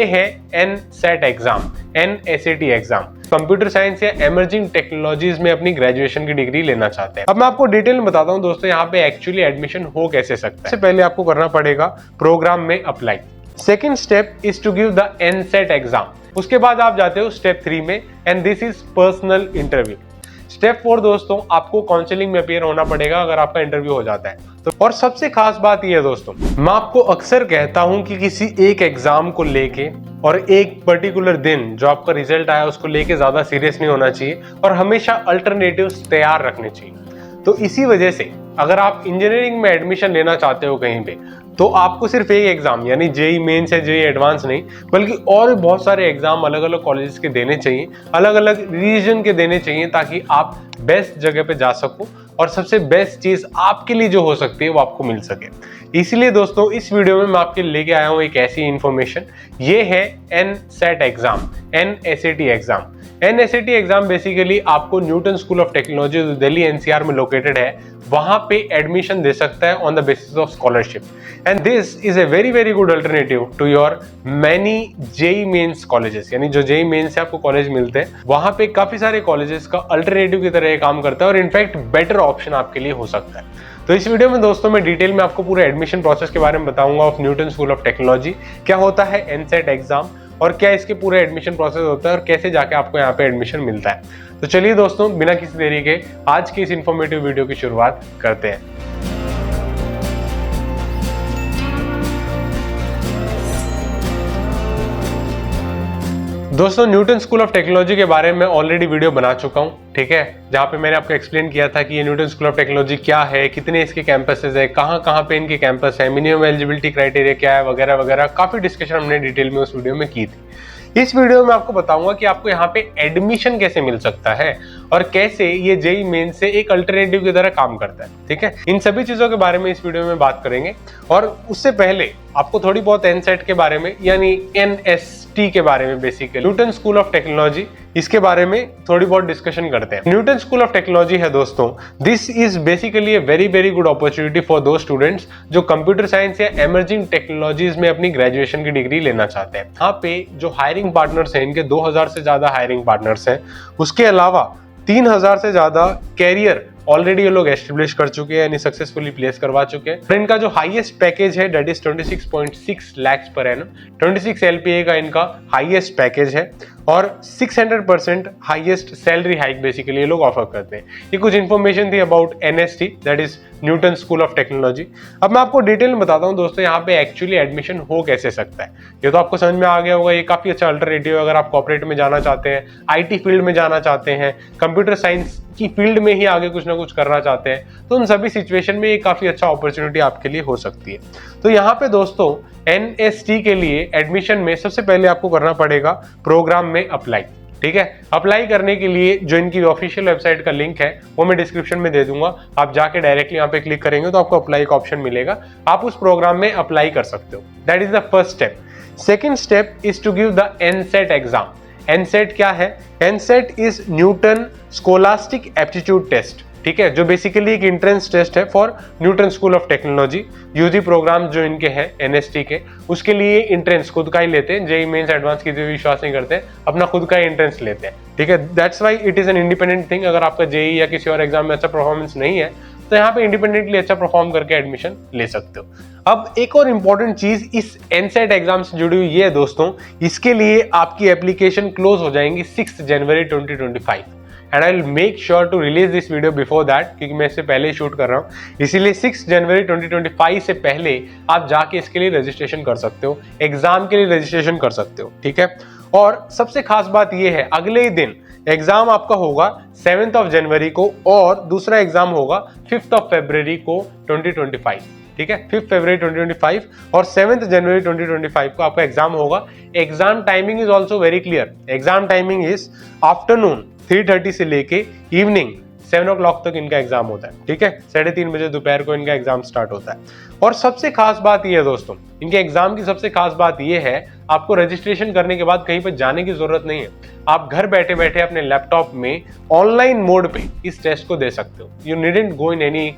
ये है NSAT exam, NSAT exam. Computer science या इमर्जिंग टेक्नोलॉजीज में अपनी ग्रेजुएशन की डिग्री लेना चाहते हैं। अब मैं आपको डिटेल में बताता हूं दोस्तों यहाँ पे एक्चुअली एडमिशन हो कैसे सकता है। सबसे पहले आपको करना पड़ेगा प्रोग्राम में apply. Second step is to give the NSAT exam. उसके बाद आप जाते हो स्टेप 3 में, and this is personal interview. Step 4 दोस्तों, आपको काउंसलिंग में अपीयर होना पड़ेगा अगर आपका इंटरव्यू हो जाता है तो। और सबसे खास बात यह है दोस्तों, मैं आपको अक्सर कहता हूं कि किसी एक एग्जाम को लेके और एक पर्टिकुलर दिन जो आपका रिजल्ट आया उसको लेके ज्यादा सीरियस नहीं होना चाहिए और हमेशा अल्टरनेटिव्स तैयार रखने चाहिए। तो इसी वजह से अगर आप इंजीनियरिंग में एडमिशन लेना चाहते हो कहीं पे, तो आपको सिर्फ एक एग्जाम यानी जेई मेंस या जेई एडवांस नहीं, बल्कि और भी बहुत सारे एग्जाम अलग अलग कॉलेजेस के देने चाहिए, अलग अलग रीजन के देने चाहिए, ताकि आप बेस्ट जगह पे जा सको और सबसे बेस्ट चीज आपके लिए जो हो सकती है वो आपको मिल सके। इसलिए दोस्तों इस वीडियो में मैं आपके लिए लेके आया हूं एक ऐसी इंफॉर्मेशन। ये है NSAT exam, NSAT exam. NSAT exam basically आपको न्यूटन स्कूल ऑफ टेक्नोलॉजी जो दिल्ली NCR में लोकेटेड है, वहां पे एडमिशन दे सकता है on the basis of scholarship. And this is a very very good alternative to your many JEE Mains colleges. यानी जो जेई मेंस से आपको कॉलेज मिलते हैं, वहां पे काफी सारे कॉलेजेस का अल्टरनेटिव की तरह काम करता है और इनफैक्ट बेटर ऑप्शन आपके लिए हो सकता है। तो इस वीडियो में दोस्तों मैं डिटेल में आपको पूरे एडमिशन प्रोसेस के बारे में बताऊंगा of Newton School of technology, क्या होता है एनसेट एग्जाम और क्या इसके पूरे एडमिशन प्रोसेस होता है और कैसे जाके आपको यहाँ पे एडमिशन मिलता है। तो चलिए दोस्तों बिना किसी देरी के आज की इस इंफॉर्मेटिव वीडियो की शुरुआत करते हैं। दोस्तों न्यूटन स्कूल ऑफ टेक्नोलॉजी के बारे में ऑलरेडी वीडियो बना चुका हूं, ठीक है, जहां पे मैंने आपको एक्सप्लेन किया था कि ये न्यूटन स्कूल ऑफ टेक्नोलॉजी क्या है, कितने इसके कैंपसेस है, कहां पे इनके कैंपस है, मिनिमम एलिजिबिलिटी क्राइटेरिया क्या है, वगैरह वगैरह काफी डिस्कशन हमने डिटेल में उस वीडियो में की थी। इस वीडियो में आपको बताऊंगा कि आपको यहाँ पे एडमिशन कैसे मिल सकता है और कैसे ये जेई मेन से एक अल्टरनेटिव की तरह काम करता है, ठीक है। इन सभी चीजों के बारे में इस वीडियो में बात करेंगे और उससे पहले आपको थोड़ी बहुत एनसेट के बारे में यानी NST के बारे में, basically Newton School of technology, इसके बारे में थोड़ी बहुत डिस्कशन करते हैं। न्यूटन स्कूल ऑफ टेक्नोलॉजी है दोस्तों, this is basically A very very good opportunity for दो स्टूडेंट्स जो कंप्यूटर साइंस या इमर्जिंग टेक्नोलॉजीज में अपनी ग्रेजुएशन की डिग्री लेना चाहते हैं। यहाँ पे जो हायरिंग पार्टनर्स हैं, इनके 2000 से ज्यादा हायरिंग पार्टनर्स हैं। उसके अलावा 3000 से ज्यादा कैरियर ऑलरेडी ये लोग एस्टेब्लिश कर चुके हैं, यानी सक्सेसफुली प्लेस करवा चुके हैं। इनका जो हाईएस्ट पैकेज है that is 26.6 lakh per annum, 26 LPA का इनका हाईएस्ट पैकेज है और 600% हाईएस्ट सैलरी हाइक बेसिकली ये लोग ऑफर करते हैं। ये कुछ इंफॉर्मेशन थी about NST that is Newton School of technology. अब मैं आपको डिटेल में बताता हूँ दोस्तों यहाँ पे एक्चुअली एडमिशन हो कैसे सकता है। ये तो आपको समझ में आ गया होगा, ये काफी अच्छा अल्टरनेटिव है अगर आप कॉर्पोरेट में जाना चाहते हैं, IT फील्ड में जाना चाहते हैं, कंप्यूटर साइंस की फील्ड में ही आगे कुछ ना कुछ करना चाहते हैं, तो उन सभी सिचुएशन में ये काफी अच्छा अपॉर्चुनिटी आपके लिए हो सकती है। तो यहाँ पे दोस्तों NST के लिए एडमिशन में सबसे पहले आपको करना पड़ेगा प्रोग्राम में अप्लाई, ठीक है। अप्लाई करने के लिए जो इनकी ऑफिशियल वेबसाइट का लिंक है वो मैं डिस्क्रिप्शन में दे दूंगा, आप जाके डायरेक्टली यहाँ पे क्लिक करेंगे तो आपको अप्लाई का ऑप्शन मिलेगा, आप उस प्रोग्राम में अप्लाई कर सकते हो। That is the first step. Second step is to give the NSAT exam. NSAT क्या है? NSAT is Newton Scholastic Aptitude Test, ठीक है, जो बेसिकली एक एंट्रेंस टेस्ट है for Newton School of Technology. UG program जो इनके हैं NST के, उसके लिए एंट्रेंस खुद का ही लेते हैं, जेई मेंस एडवांस की विश्वास नहीं करते, अपना खुद का एंट्रेंस लेते हैं, ठीक है। That's why it is an independent thing. अगर आपका जेई या किसी और एग्जाम में अच्छा परफॉर्मेंस नहीं है तो यहाँ पे इंडिपेंडेंटली अच्छा परफॉर्म करके एडमिशन ले सकते हो। अब एक और इंपॉर्टेंट चीज इस एनसेट एग्जाम से जुड़ी हुई ये है दोस्तों, इसके लिए आपकी एप्लीकेशन क्लोज हो जाएंगी 6 जनवरी 2025 and I will make sure to release this video before that, क्योंकि मैं इससे पहले ही शूट कर रहा हूँ। इसीलिए 6 जनवरी 2025 से पहले आप जाके इसके लिए रजिस्ट्रेशन कर सकते हो, एग्जाम के लिए रजिस्ट्रेशन कर सकते हो, ठीक है। और सबसे खास बात यह है, अगले ही दिन एग्जाम आपका होगा 7 जनवरी को और दूसरा एग्जाम होगा 5 फरवरी को 2025, ठीक है। 5 फरवरी 2025 और 7 जनवरी 2025 को आपका एग्जाम होगा। Exam timing is also very clear. Exam timing is afternoon 3:30 से लेके इवनिंग 7 o'clock तक इनका एग्जाम होता है, ठीक है। 3:30 बजे दोपहर को इनका एग्जाम स्टार्ट होता है। और सबसे खास बात यह है दोस्तों, इनके एग्जाम की सबसे खास बात यह है, आपको रजिस्ट्रेशन करने के बाद कहीं पर जाने की जरूरत नहीं है। आप घर बैठे बैठे अपने लैपटॉप में ऑनलाइन मोड पे इस टेस्ट को दे सकते हो। You needn't go in any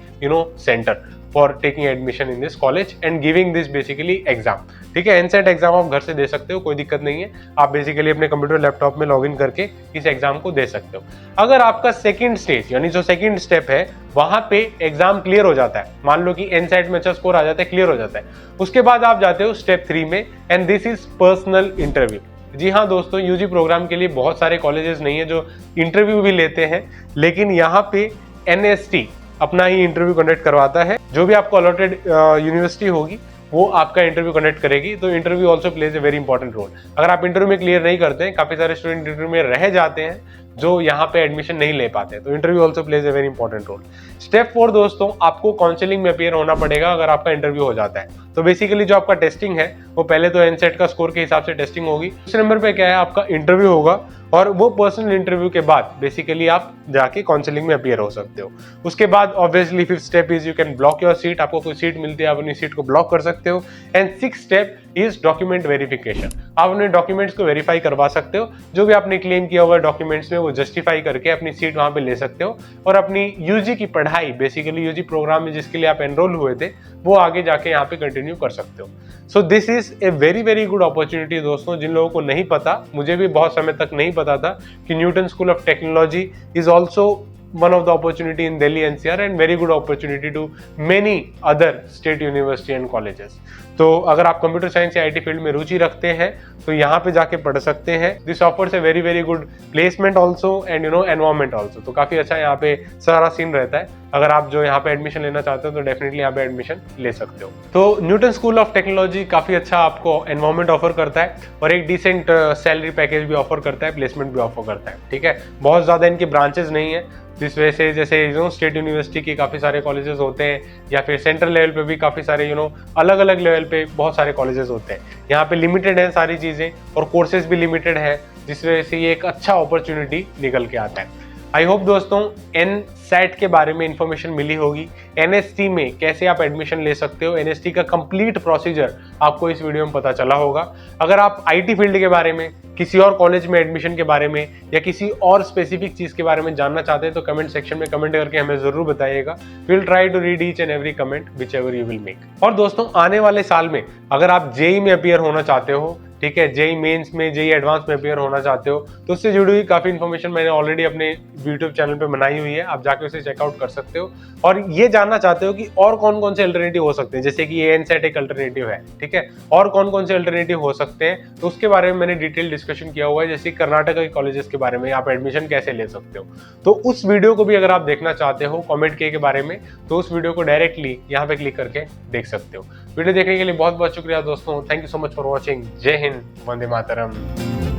centre. For taking admission in this college and giving this basically exam. ठीक है, एनसेट एग्जाम आप घर से दे सकते हो, कोई दिक्कत नहीं है। आप बेसिकली अपने कंप्यूटर लैपटॉप में लॉगिन करके इस एग्जाम को दे सकते हो। अगर आपका सेकंड स्टेज यानी जो सेकंड स्टेप है वहां पे एग्जाम क्लियर हो जाता है, मान लो कि एनसेट में अच्छा स्कोर आ जाता है, क्लियर हो जाता है, उसके बाद आप जाते हो स्टेप 3 में and this is personal interview. जी हाँ दोस्तों, यूजी प्रोग्राम के लिए बहुत सारे कॉलेजेस नहीं है जो इंटरव्यू भी लेते हैं, लेकिन यहाँ पे एनएसटी अपना ही इंटरव्यू कंडक्ट करवाता है। जो भी आपको अलॉटेड यूनिवर्सिटी होगी वो आपका इंटरव्यू कंडक्ट करेगी। तो interview also plays a very important role. अगर आप इंटरव्यू में क्लियर नहीं करते हैं, काफी सारे स्टूडेंट इंटरव्यू में रह जाते हैं जो यहाँ पे एडमिशन नहीं ले पाते, तो interview also plays a very important role. Step 4 दोस्तों, आपको काउंसलिंग में अपीयर होना पड़ेगा अगर आपका इंटरव्यू हो जाता है। तो बेसिकली जो आपका टेस्टिंग है वो पहले तो एनसेट का स्कोर के हिसाब से टेस्टिंग होगी, दूसरे नंबर पे क्या है आपका इंटरव्यू होगा, और वो पर्सनल इंटरव्यू के बाद बेसिकली आप जाके काउंसलिंग में अपीयर हो सकते हो। उसके बाद obviously 5th step is you can block your seat. आपको कोई सीट मिलती है, आप अपनी सीट को ब्लॉक कर सकते हो। And 6th step is document verification. आप अपने डॉक्यूमेंट्स को वेरीफाई करवा सकते हो, जो भी आपने क्लेम किया हुआ डॉक्यूमेंट्स में वो जस्टिफाई करके अपनी सीट वहां पे ले सकते हो, और अपनी यूजी की पढ़ाई बेसिकली यूजी प्रोग्राम में जिसके लिए आप एनरोल हुए थे वो आगे जाके यहाँ पे कंटिन्यू कर सकते हो। So this is a very very good opportunity दोस्तों। जिन लोगों को नहीं पता, मुझे भी बहुत समय तक नहीं पता था कि Newton School of technology is also one of the opportunity in Delhi NCR and very good opportunity to many other state university and colleges। तो अगर आप कंप्यूटर साइंस या आईटी फील्ड में रुचि रखते हैं तो यहाँ पे जाके पढ़ सकते हैं। This offers A very very good placement also and environment also. तो काफी अच्छा यहाँ पे सारा सीन रहता है। अगर आप जो यहाँ पे एडमिशन लेना चाहते हो तो डेफिनेटली यहाँ पे एडमिशन ले सकते हो। तो न्यूटन स्कूल ऑफ टेक्नोलॉजी काफी अच्छा आपको एनवायरमेंट ऑफर करता है और एक डिसेंट सैलरी पैकेज भी ऑफर करता है, प्लेसमेंट भी ऑफर करता है। ठीक है, बहुत ज्यादा इनके ब्रांचेस नहीं है, जिस वजह से जैसे स्टेट यूनिवर्सिटी के काफी सारे कॉलेजेस होते हैं या फिर सेंट्रल लेवल पे भी काफी सारे अलग अलग लेवल पे बहुत सारे कॉलेजेस होते हैं। यहाँ पे लिमिटेड है सारी चीजें और कोर्सेज भी लिमिटेड है, जिस वजह से ये एक अच्छा अपॉर्चुनिटी निकल के आता है। आई होप दोस्तों एनसेट के बारे में इंफॉर्मेशन मिली होगी। एनएसटी में कैसे आप एडमिशन ले सकते हो, एनएसटी का कंप्लीट प्रोसीजर आपको इस वीडियो में पता चला होगा। अगर आप आईटी फील्ड के बारे में, किसी और कॉलेज में एडमिशन के बारे में या किसी और स्पेसिफिक चीज के बारे में जानना चाहते हैं तो कमेंट सेक्शन में कमेंट करके हमें जरूर बताइएगा। We will try to read each and every comment which ever you will make. और दोस्तों आने वाले साल में अगर आप जेई में अपीयर होना चाहते हो, ठीक है, जेई मेंस में, जेई एडवांस में अपीयर होना चाहते हो, तो उससे जुड़ी हुई काफी इन्फॉर्मेशन मैंने ऑलरेडी अपने यूट्यूब चैनल पे बनाई हुई है, आप जाके उसे चेकआउट कर सकते हो। और ये जानना चाहते हो कि और कौन कौन से अल्टरनेटिव हो सकते हैं, जैसे कि ये एनसेट एक अल्टरनेटिव है, ठीक है, और कौन कौन से अल्टरनेटिव हो सकते हैं, तो उसके बारे में मैंने डिटेल डिस्कशन किया हुआ है। जैसे कर्नाटक के कॉलेजेस के बारे में आप एडमिशन कैसे ले सकते हो, तो उस वीडियो को भी अगर आप देखना चाहते हो कॉमेंट के बारे में, तो उस वीडियो को डायरेक्टली यहाँ पे क्लिक करके देख सकते हो। वीडियो देखने के लिए बहुत बहुत शुक्रिया दोस्तों। Thank you so much for watching. जय हिंद, वंदे मातरम।